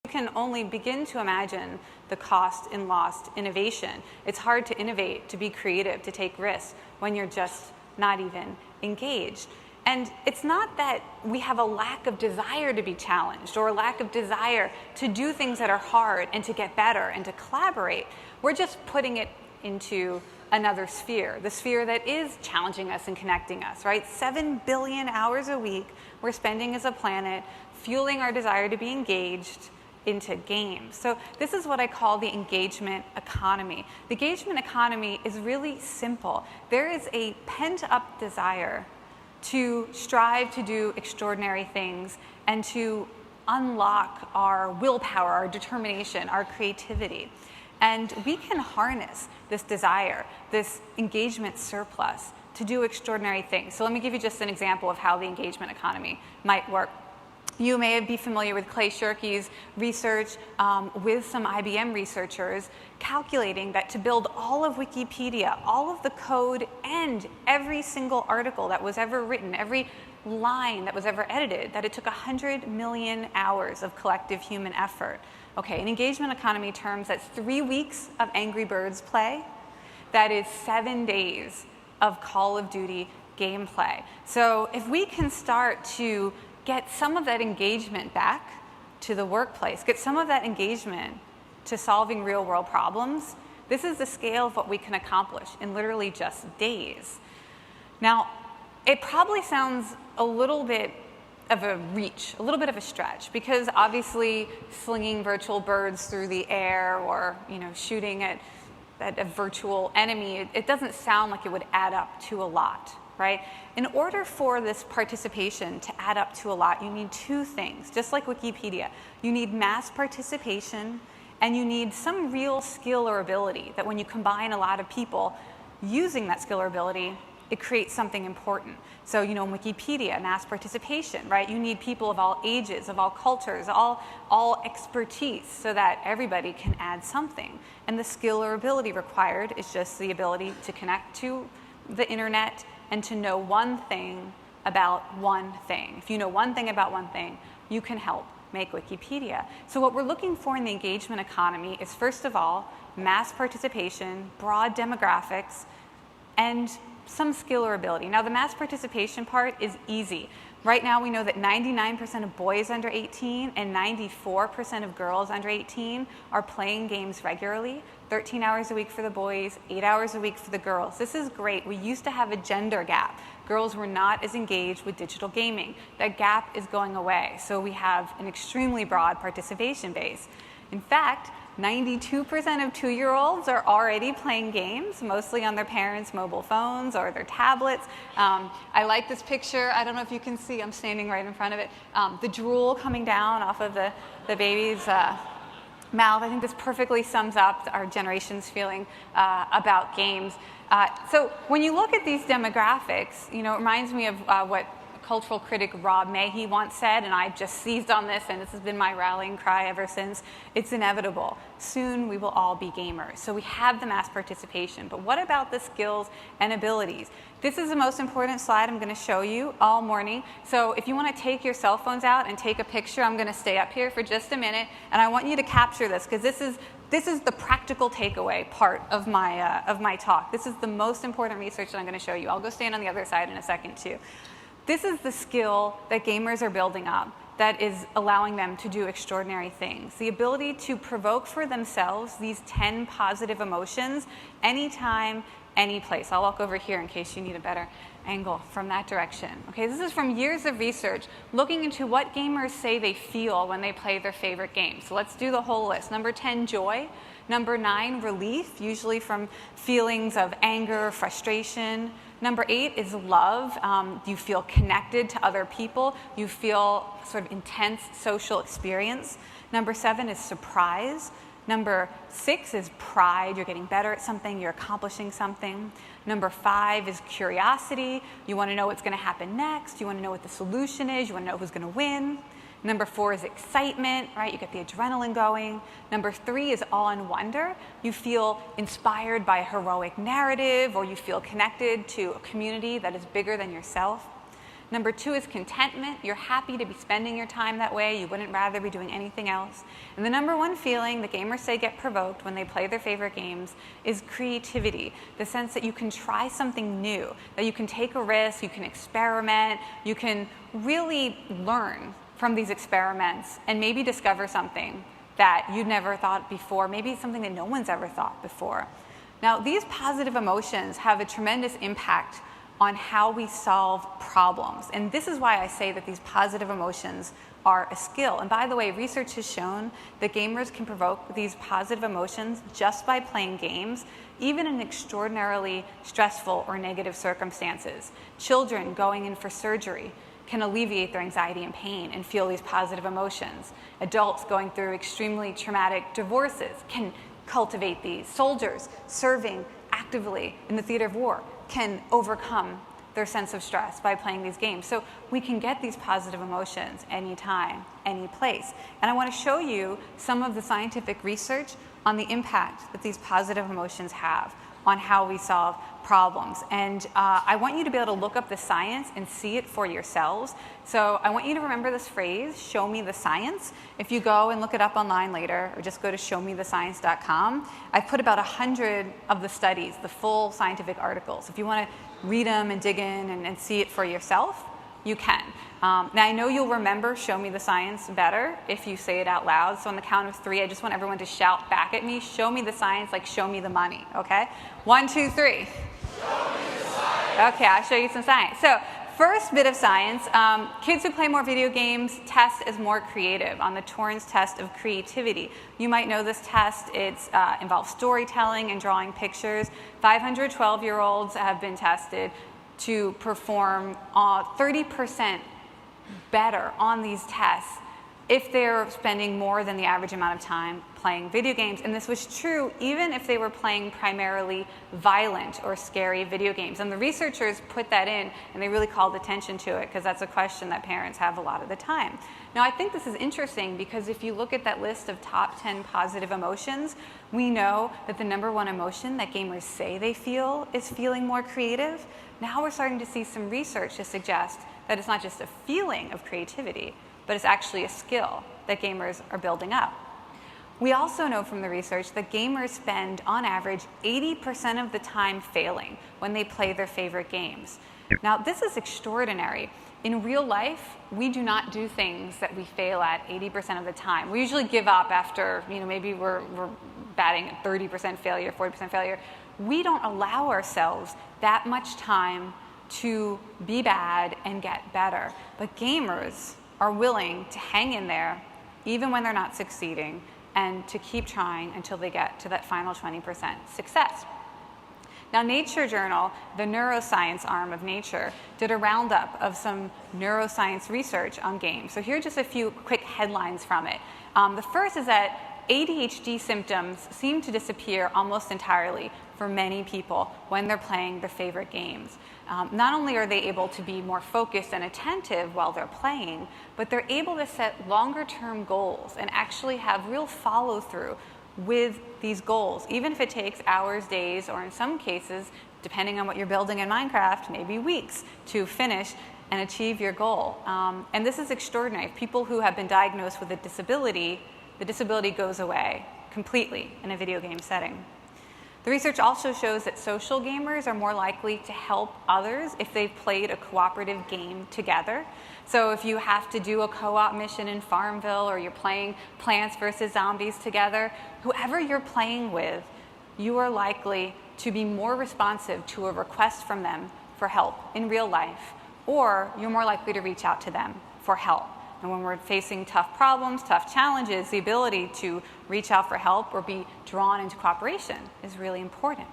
You can only begin to imagine the cost in lost innovation. It's hard to innovate, to be creative, to take risks when you're just not even engaged. And it's not that we have a lack of desire to be challenged or a lack of desire to do things that are hard and to get better and to collaborate. We're just putting it into another sphere, the sphere that is challenging us and connecting us, right? 7 billion hours a week we're spending as a planet fueling our desire to be engaged into games. So this is what I call the engagement economy. The engagement economy is really simple. There is a pent-up desire to strive to do extraordinary things and to unlock our willpower, our determination, our creativity. And we can harness this desire, this engagement surplus, to do extraordinary things. So let me give you just an example of how the engagement economy might work. You may be familiar with Clay Shirky's research with some IBM researchers calculating that to build all of Wikipedia, all of the code and every single article that was ever written, every line that was ever edited, that it took 100 million hours of collective human effort. Okay, in engagement economy terms, that's 3 weeks of Angry Birds play. That is 7 days of Call of Duty gameplay. So if we can start to get some of that engagement back to the workplace, get some of that engagement to solving real world problems, this is the scale of what we can accomplish in literally just days. Now, it probably sounds a little bit of a reach, a little bit of a stretch, because obviously slinging virtual birds through the air or shooting at a virtual enemy, it doesn't sound like it would add up to a lot. Right? In order for this participation to add up to a lot, you need 2 things, just like Wikipedia. You need mass participation, and you need some real skill or ability that when you combine a lot of people using that skill or ability, it creates something important. So, in Wikipedia, mass participation, right? You need people of all ages, of all cultures, all expertise, so that everybody can add something. And the skill or ability required is just the ability to connect to the internet and to know one thing about one thing. If you know one thing about one thing, you can help make Wikipedia. So what we're looking for in the engagement economy is, first of all, mass participation, broad demographics, and some skill or ability. Now, the mass participation part is easy. Right now, we know that 99% of boys under 18 and 94% of girls under 18 are playing games regularly. 13 hours a week for the boys, 8 hours a week for the girls. This is great. We used to have a gender gap. Girls were not as engaged with digital gaming. That gap is going away. So we have an extremely broad participation base. In fact, 92% of 2-year-olds are already playing games, mostly on their parents' mobile phones or their tablets. I like this picture. I don't know if you can see. I'm standing right in front of it. The drool coming down off of the baby's mouth. I think this perfectly sums up our generation's feeling about games. So when you look at these demographics, it reminds me of what cultural critic Rob Mahey once said, and I've just seized on this, and this has been my rallying cry ever since. It's inevitable. Soon we will all be gamers. So we have the mass participation, but what about the skills and abilities? This is the most important slide I'm going to show you all morning. So if you want to take your cell phones out and take a picture, I'm going to stay up here for just a minute, and I want you to capture this, because this is the practical takeaway part of my talk. This is the most important research that I'm going to show you. I'll go stand on the other side in a second too. This is the skill that gamers are building up that is allowing them to do extraordinary things. The ability to provoke for themselves these 10 positive emotions anytime, any place. I'll walk over here in case you need a better angle from that direction. Okay, this is from years of research looking into what gamers say they feel when they play their favorite game. So let's do the whole list. Number 10, joy. Number 9, relief, usually from feelings of anger, frustration. Number 8 is love. You feel connected to other people. You feel sort of intense social experience. Number 7 is surprise. Number 6 is pride. You're getting better at something. You're accomplishing something. Number 5 is curiosity. You want to know what's going to happen next. You want to know what the solution is. You want to know who's going to win. Number 4 is excitement, right? You get the adrenaline going. Number 3 is awe and wonder. You feel inspired by a heroic narrative, or you feel connected to a community that is bigger than yourself. Number 2 is contentment. You're happy to be spending your time that way. You wouldn't rather be doing anything else. And the number 1 feeling that gamers say get provoked when they play their favorite games is creativity. The sense that you can try something new, that you can take a risk, you can experiment, you can really learn from these experiments and maybe discover something that you'd never thought before, maybe something that no one's ever thought before. Now, these positive emotions have a tremendous impact on how we solve problems. And this is why I say that these positive emotions are a skill. And by the way, research has shown that gamers can provoke these positive emotions just by playing games, even in extraordinarily stressful or negative circumstances. Children going in for surgery can alleviate their anxiety and pain and feel these positive emotions. Adults going through extremely traumatic divorces can cultivate these. Soldiers serving actively in the theater of war can overcome their sense of stress by playing these games. So we can get these positive emotions anytime, any place. And I want to show you some of the scientific research on the impact that these positive emotions have on how we solve problems. And I want you to be able to look up the science and see it for yourselves. So I want you to remember this phrase, show me the science. If you go and look it up online later, or just go to showmethescience.com, I've put about 100 of the studies, the full scientific articles. If you want to read them and dig in and see it for yourself, you can. Now I know you'll remember show me the science better if you say it out loud. So on the count of 3, I just want everyone to shout back at me, show me the science, like show me the money, okay? 1, 2, 3. Show me the science. Okay, I'll show you some science. So first bit of science, kids who play more video games test as more creative on the Torrance test of creativity. You might know this test. It involves storytelling and drawing pictures. 512-year-olds have been tested to perform 30% better on these tests if they're spending more than the average amount of time playing video games. And this was true even if they were playing primarily violent or scary video games. And the researchers put that in, and they really called attention to it because that's a question that parents have a lot of the time. Now, I think this is interesting because if you look at that list of top 10 positive emotions, we know that the number 1 emotion that gamers say they feel is feeling more creative. Now we're starting to see some research to suggest that it's not just a feeling of creativity, but it's actually a skill that gamers are building up. We also know from the research that gamers spend, on average, 80% of the time failing when they play their favorite games. Now, this is extraordinary. In real life, we do not do things that we fail at 80% of the time. We usually give up after, maybe we're batting at 30% failure, 40% failure. We don't allow ourselves that much time to be bad and get better. But gamers are willing to hang in there even when they're not succeeding and to keep trying until they get to that final 20% success. Now, Nature Journal, the neuroscience arm of Nature, did a roundup of some neuroscience research on games. So here are just a few quick headlines from it. The first is that ADHD symptoms seem to disappear almost entirely for many people when they're playing their favorite games. Not only are they able to be more focused and attentive while they're playing, but they're able to set longer-term goals and actually have real follow-through with these goals, even if it takes hours, days, or in some cases, depending on what you're building in Minecraft, maybe weeks to finish and achieve your goal. And this is extraordinary. People who have been diagnosed with a disability, the disability goes away completely in a video game setting. The research also shows that social gamers are more likely to help others if they've played a cooperative game together. So if you have to do a co-op mission in Farmville or you're playing Plants vs. Zombies together, whoever you're playing with, you are likely to be more responsive to a request from them for help in real life, or you're more likely to reach out to them for help. And when we're facing tough problems, tough challenges, the ability to reach out for help or be drawn into cooperation is really important.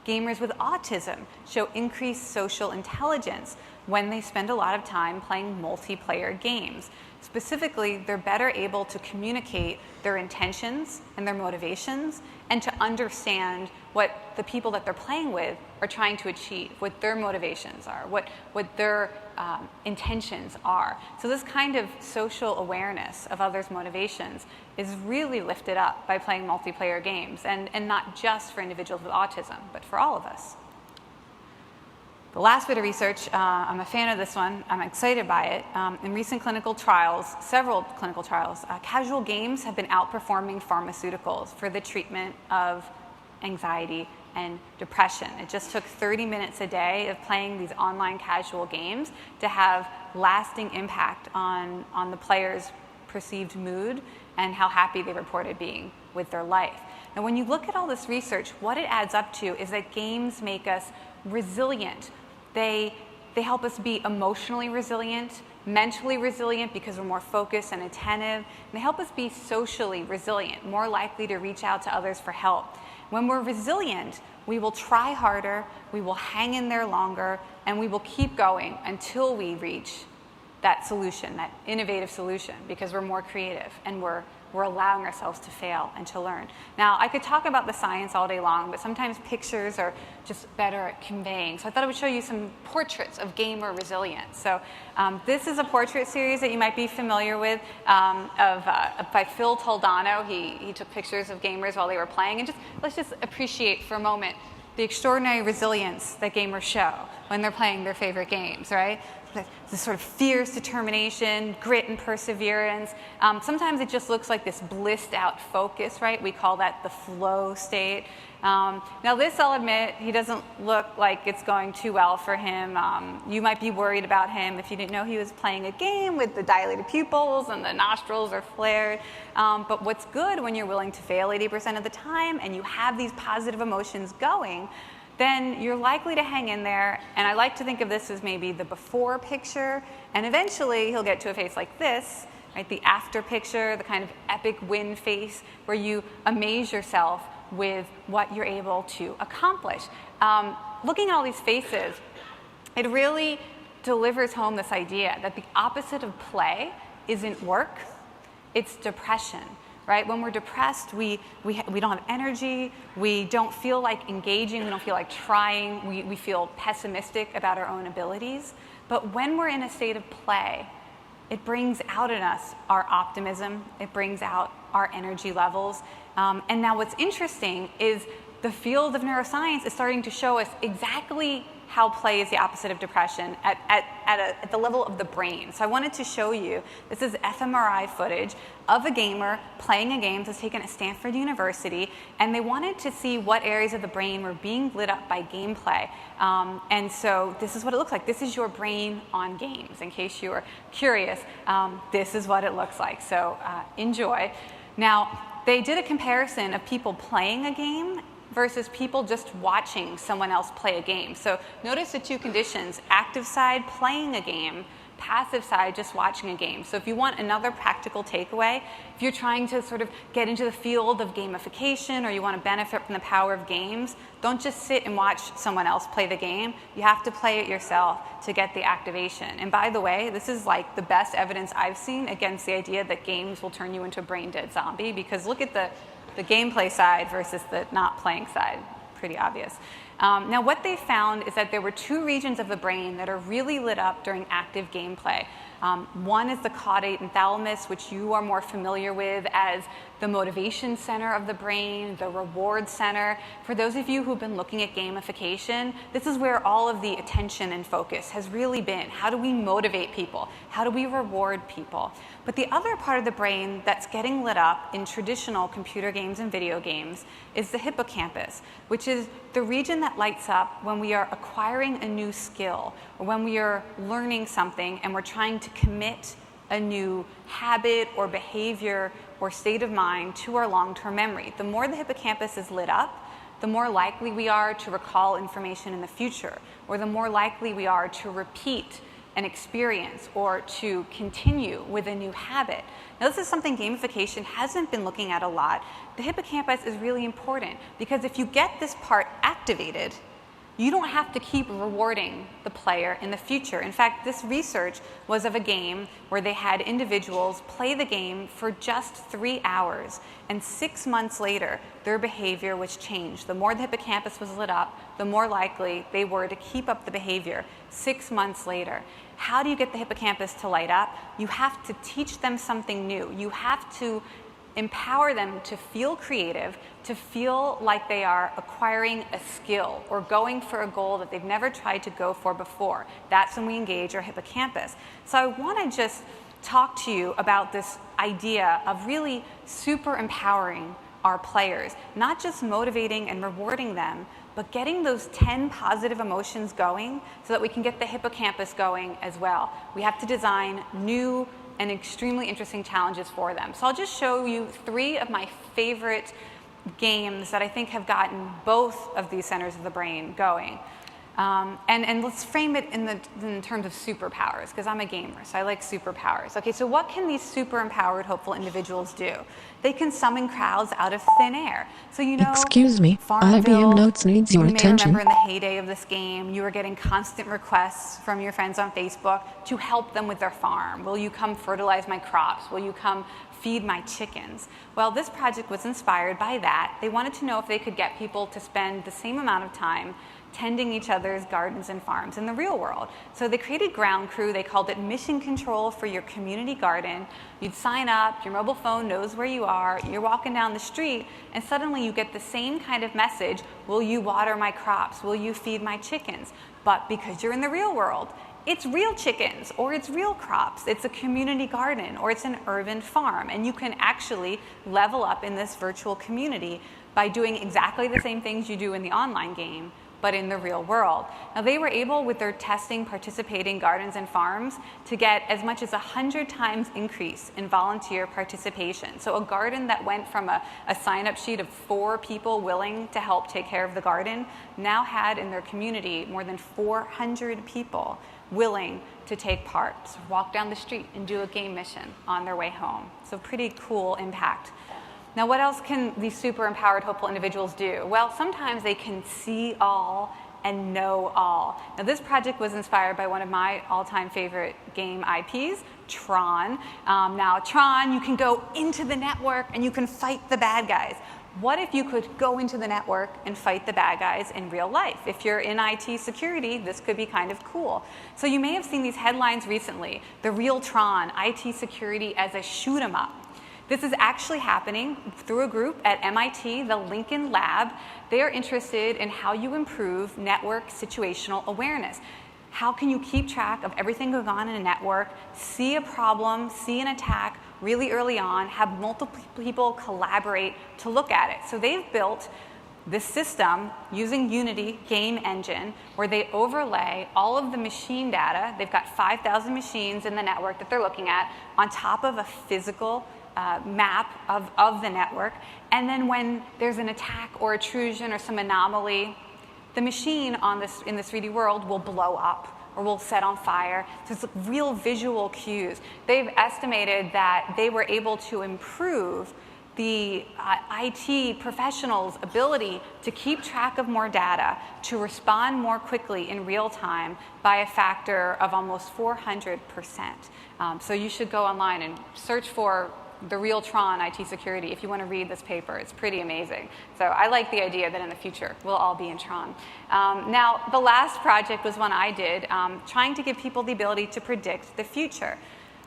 Gamers with autism show increased social intelligence when they spend a lot of time playing multiplayer games. Specifically, they're better able to communicate their intentions and their motivations and to understand what the people that they're playing with are trying to achieve, what their motivations are, what their intentions are. So this kind of social awareness of others' motivations is really lifted up by playing multiplayer games, and not just for individuals with autism, but for all of us. The last bit of research, I'm a fan of this one, I'm excited by it. In recent clinical trials, several clinical trials, casual games have been outperforming pharmaceuticals for the treatment of anxiety and depression. It just took 30 minutes a day of playing these online casual games to have lasting impact on the player's perceived mood and how happy they reported being with their life. Now, when you look at all this research, what it adds up to is that games make us resilient. They help us be emotionally resilient, mentally resilient because we're more focused and attentive. And they help us be socially resilient, more likely to reach out to others for help. When we're resilient, we will try harder, we will hang in there longer, and we will keep going until we reach that solution, that innovative solution, because we're more creative and we're allowing ourselves to fail and to learn. Now, I could talk about the science all day long, but sometimes pictures are just better at conveying. So I thought I would show you some portraits of gamer resilience. So this is a portrait series that you might be familiar with by Phil Toledano. He took pictures of gamers while they were playing. And let's just appreciate for a moment the extraordinary resilience that gamers show when they're playing their favorite games, right? This sort of fierce determination, grit and perseverance. Sometimes it just looks like this blissed out focus, right? We call that the flow state. Now this, I'll admit, he doesn't look like it's going too well for him. You might be worried about him if you didn't know he was playing a game with the dilated pupils and the nostrils are flared. But what's good when you're willing to fail 80% of the time and you have these positive emotions going, then you're likely to hang in there. And I like to think of this as maybe the before picture, and eventually he'll get to a face like this, right? The after picture, the kind of epic win face where you amaze yourself with what you're able to accomplish. Looking at all these faces, it really delivers home this idea that the opposite of play isn't work, it's depression. Right? When we're depressed, we don't have energy, we don't feel like engaging, we don't feel like trying, we feel pessimistic about our own abilities. But when we're in a state of play, it brings out in us our optimism, it brings out our energy levels. And now what's interesting is the field of neuroscience is starting to show us exactly how play is the opposite of depression at the level of the brain. So I wanted to show you, this is fMRI footage of a gamer playing a game that was taken at Stanford University, and they wanted to see what areas of the brain were being lit up by gameplay. And so this is what it looks like. This is your brain on games. In case you are curious, this is what it looks like. So enjoy. Now, they did a comparison of people playing a game versus people just watching someone else play a game. So notice the two conditions: active side playing a game, passive side just watching a game. So if you want another practical takeaway, if you're trying to sort of get into the field of gamification or you want to benefit from the power of games, don't just sit and watch someone else play the game. You have to play it yourself to get the activation. And by the way, this is like the best evidence I've seen against the idea that games will turn you into a brain dead zombie, because look at the gameplay side versus the not playing side. Pretty obvious. Now what they found is that there were two regions of the brain that are really lit up during active gameplay. One is the caudate and thalamus, which you are more familiar with as the motivation center of the brain, the reward center. For those of you who've been looking at gamification, this is where all of the attention and focus has really been. How do we motivate people? How do we reward people? But the other part of the brain that's getting lit up in traditional computer games and video games is the hippocampus, which is the region that lights up when we are acquiring a new skill or when we are learning something and we're trying to commit a new habit or behavior or state of mind to our long-term memory. The more the hippocampus is lit up, the more likely we are to recall information in the future, or the more likely we are to repeat an experience or to continue with a new habit. Now, this is something gamification hasn't been looking at a lot. The hippocampus is really important because if you get this part activated, you don't have to keep rewarding the player in the future. In fact, this research was of a game where they had individuals play the game for just 3 hours, and 6 months later, their behavior was changed. The more the hippocampus was lit up, the more likely they were to keep up the behavior 6 months later. How do you get the hippocampus to light up? You have to teach them something new. You have to empower them to feel creative, to feel like they are acquiring a skill or going for a goal that they've never tried to go for before. That's when we engage our hippocampus. So I want to just talk to you about this idea of really super empowering our players, not just motivating and rewarding them, but getting those 10 positive emotions going so that we can get the hippocampus going as well. We have to design new and extremely interesting challenges for them. So I'll just show you 3 of my favorite games that I think have gotten both of these centers of the brain going. And let's frame it in terms of superpowers, because I'm a gamer, so I like superpowers. Okay, so what can these super empowered, hopeful individuals do? They can summon crowds out of thin air. So Excuse me, Farmville, IBM Notes needs your attention. You may remember in the heyday of this game, you were getting constant requests from your friends on Facebook to help them with their farm. Will you come fertilize my crops? Will you come feed my chickens? Well, this project was inspired by that. They wanted to know if they could get people to spend the same amount of time tending each other's gardens and farms in the real world. So they created Ground Crew. They called it Mission Control for your community garden. You'd sign up, your mobile phone knows where you are, you're walking down the street, and suddenly you get the same kind of message, will you water my crops? Will you feed my chickens? But because you're in the real world, it's real chickens, or it's real crops, it's a community garden, or it's an urban farm, and you can actually level up in this virtual community by doing exactly the same things you do in the online game, but in the real world. Now, they were able, with their testing participating gardens and farms, to get as much as 100 times increase in volunteer participation. So a garden that went from a sign-up sheet of 4 people willing to help take care of the garden now had in their community more than 400 people willing to take part, so walk down the street and do a game mission on their way home. So pretty cool impact. Now, what else can these super empowered, hopeful individuals do? Well, sometimes they can see all and know all. Now, this project was inspired by one of my all-time favorite game IPs, Tron. Now, Tron, you can go into the network and you can fight the bad guys. What if you could go into the network and fight the bad guys in real life? If you're in IT security, this could be kind of cool. So you may have seen these headlines recently, the real Tron, IT security as a shoot 'em up. This is actually happening through a group at MIT, the Lincoln Lab. They are interested in how you improve network situational awareness. How can you keep track of everything going on in a network, see a problem, see an attack really early on, have multiple people collaborate to look at it? So they've built this system using Unity game engine where they overlay all of the machine data. They've got 5,000 machines in the network that they're looking at on top of a physical map of the network, and then when there's an attack or intrusion or some anomaly, the machine in this 3D world will blow up or will set on fire. So it's real visual cues. They've estimated that they were able to improve the IT professionals' ability to keep track of more data, to respond more quickly in real time by a factor of almost 400%. So you should go online and search for the real Tron IT security if you want to read this paper. It's pretty amazing. So I like the idea that in the future we'll all be in Tron. Now, the last project was one I did, trying to give people the ability to predict the future.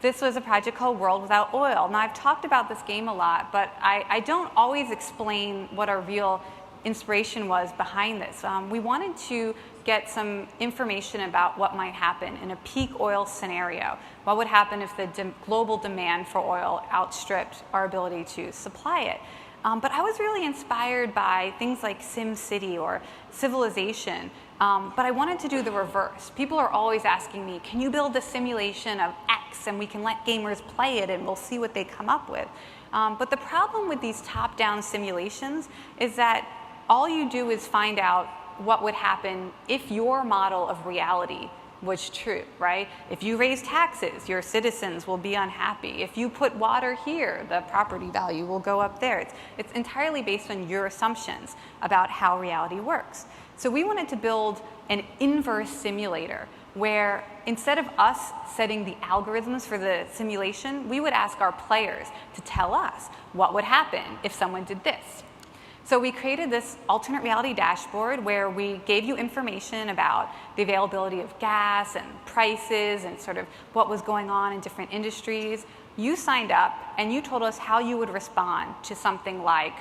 This was a project called World Without Oil. Now, I've talked about this game a lot, but I don't always explain what our real inspiration was behind this. We wanted to get some information about what might happen in a peak oil scenario. What would happen if the global demand for oil outstripped our ability to supply it? But I was really inspired by things like SimCity or Civilization, but I wanted to do the reverse. People are always asking me, can you build a simulation of X and we can let gamers play it and we'll see what they come up with? But the problem with these top-down simulations is that all you do is find out what would happen if your model of reality was true, right? If you raise taxes, your citizens will be unhappy. If you put water here, the property value will go up there. It's entirely based on your assumptions about how reality works. So we wanted to build an inverse simulator where instead of us setting the algorithms for the simulation, we would ask our players to tell us what would happen if someone did this. So we created this alternate reality dashboard where we gave you information about the availability of gas and prices and sort of what was going on in different industries. You signed up and you told us how you would respond to something like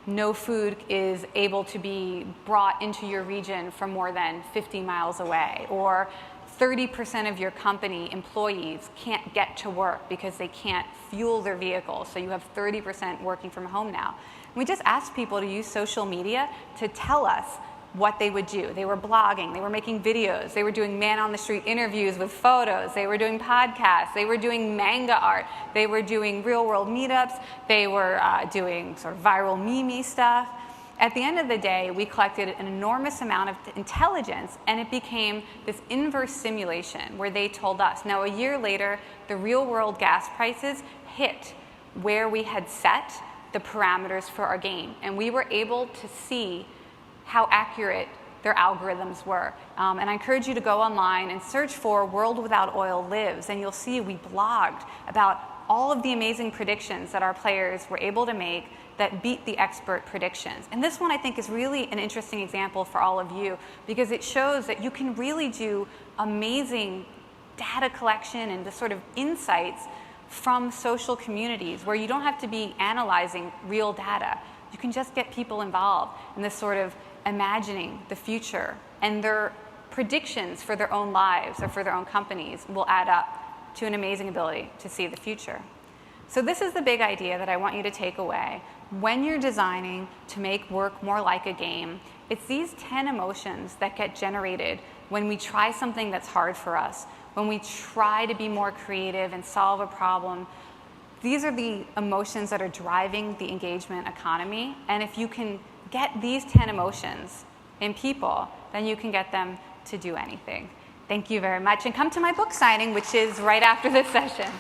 no food is able to be brought into your region from more than 50 miles away, or 30% of your company employees can't get to work because they can't fuel their vehicles, so you have 30% working from home now. And we just asked people to use social media to tell us what they would do. They were blogging, they were making videos, they were doing man-on-the-street interviews with photos, they were doing podcasts, they were doing manga art, they were doing real-world meetups, they were doing sort of viral meme stuff. At the end of the day, we collected an enormous amount of intelligence, and it became this inverse simulation where they told us. Now, a year later, the real-world gas prices hit where we had set the parameters for our game, and we were able to see how accurate their algorithms were. And I encourage you to go online and search for World Without Oil Lives, and you'll see we blogged about all of the amazing predictions that our players were able to make that beat the expert predictions. And this one, I think, is really an interesting example for all of you, because it shows that you can really do amazing data collection and the sort of insights from social communities where you don't have to be analyzing real data. You can just get people involved in this sort of imagining the future, and their predictions for their own lives or for their own companies will add up to an amazing ability to see the future. So this is the big idea that I want you to take away. When you're designing to make work more like a game, it's these 10 emotions that get generated when we try something that's hard for us, when we try to be more creative and solve a problem. These are the emotions that are driving the engagement economy, and if you can get these 10 emotions in people, then you can get them to do anything. Thank you very much, and come to my book signing, which is right after this session.